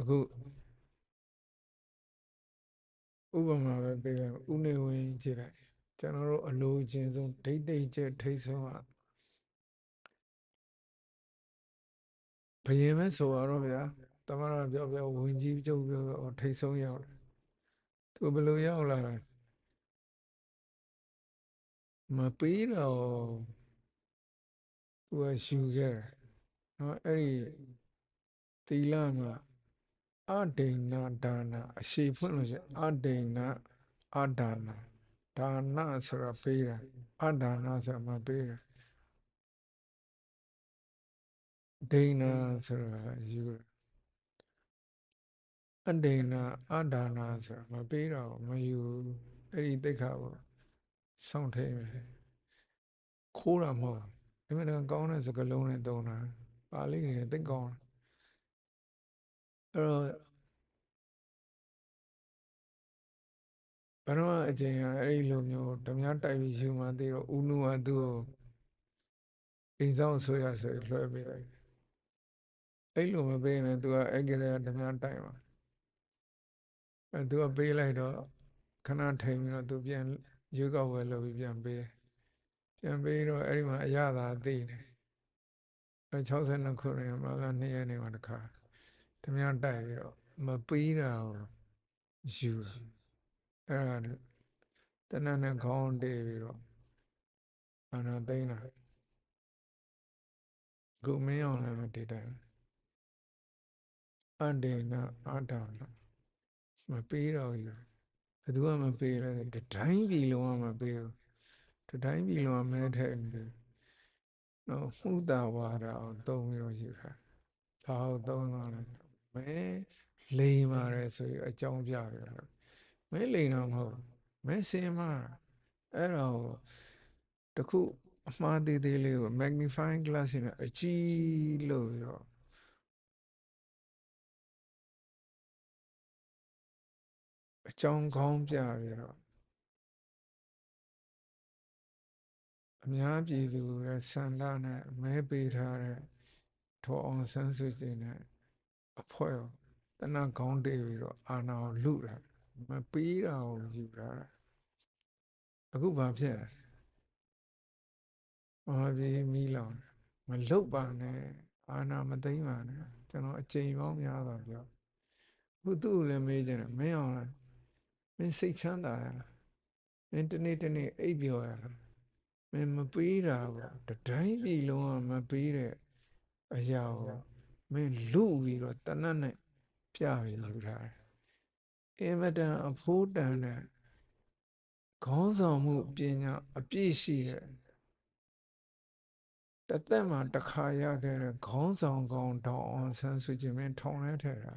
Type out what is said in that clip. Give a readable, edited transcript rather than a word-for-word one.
အခုဥပမာပဲပေးလိုက်ဥနေဝင်ကြည့်လိုက်ကျွန်တော်တို့အလိုချင်ဆုံးဒိတ်ဒိတ်ကျထိတ်ဆုံးကဘယင်ပဲဆိုတော့ဗျာတမန်တော်ပြောပြောဝင်ကြီးကျုပ်ပြောထိတ်ဆုံးရောက်တယ်သူဘယ်လိုရောက်လာလဲမပေးတော့သူကရှူခဲ့တယ်နော်အဲ့ဒီသီလမှာအဒိဏဒါနအရှိဖွင့်လို့ရှိရင်အဒိဏအဒါနဒါနဆိုတာပေးတာအဒါနဆိုတာမပေးတာဒိဏဆိုတာယူတာအဒိဏအဒါနဆိုတာမပေးတော့မယူအဲ့ဒီတိတ်ခါကိုစောင့်ထိန်မယ်ခိုးတာမဟုတ်ဒီမှာကောင်းတဲ့စကားလုံးနဲ့သုံးတာပါဠိတွေသိကောင်းအဲ့တော့ဘယ်တော့အကျဉ်းကအဲ့ဒီလိုမျိုးဓမြတိုက်ပြီးယူမှသိတော့ဦးနုကသူ့ကိုအိမ်ဆောင်ဆွေရဆိုလွှဲပေးလိုက်အဲ့လိုမပေးရင်သူကအဲ့ကြတဲ့ဓမြတိုက်မှာအဲ့သူကပေးလိုက်တော့ခဏထိန်ပြီးတော့သူပြန်ရွေးကောက်ဝယ်လုပ်ပြီးပြန်ပေးတော့အဲ့ဒီမှာအရသာသိတယ်အဲ့62ခုနှစ်မှာလာ2ရက်နေမှာတခါဓမြတိုက်ပြီးတော့မပေးတာကိုယူအဲ့ဒါတဏ္ဍနဲ့ခေါင်းတေးပြီးတော့အာနာသိမ့်တာခုမင်းအောင်လည်းမတည်တယ်အတေနအာဒါနမပေးတော့ဘူးဘယ်သူမှမပေးလဲတတိုင်းပြည်လုံးကမပေးဘူးတတိုင်းပြည်လုံးကမဲထဲ့ပြီးနော်မှုတာဝါဒအောင်သုံးပြီးတော့ယူတာဘာလို့သုံးတော့လဲမဲလိမ်ပါတယ်ဆိုပြီးအကြောင်းပြပြတော့မဲလိမ်တော့မဟုတ်မဲစင်မှာအဲ့တော့တခုအမှားသေးသေးလေးကို magnifying glass နဲ့အကြီးလို့ပြီးတော့အကြောင်းကောင်းပြပြီးတော့အများပြည်သူရဲ့ဆန္ဒနဲ့မဲပေးထားတဲ့ထော်အောင်ဆန်းစုကြည်နဲ့အဖွဲ့တနခေါင်းတေးပြီးတော့အာဏာကိုလုတာမပေးတာကိုယူတာအခုဘာဖြစ်လဲမဟာပြည်မီးလောင်မလုတ်ပါနဲ့အာဏာမသိမ်းပါနဲ့ကျွန်တော်အချိန်ပေါင်းများစွာပြောခုသူ့ကိုလည်းမေးကြတယ်မင်းအောင်လားမင်းစိတ်ချမ်းသာရလားမင်းတနေ့အိပ်ပျော်ရလားမင်းမပေးတာပေါ့တတိုင်းပြည်လုံးကမပေးတဲ့အရာကိုမင်းလူပြီးတော့တနတ်နဲ့ပြပြီးယူထားတယ်အင်မတန်အဖိုးတန်တဲ့ခေါင်းဆောင်မှုပညာအပြည့်ရှိတဲ့တသက်မှာတစ်ခါရခဲ့တဲ့ခေါင်းဆောင်ကောင်းတောင်အောင်ဆန်းစုကြည်မင်းထောင်ထဲထည့်တာ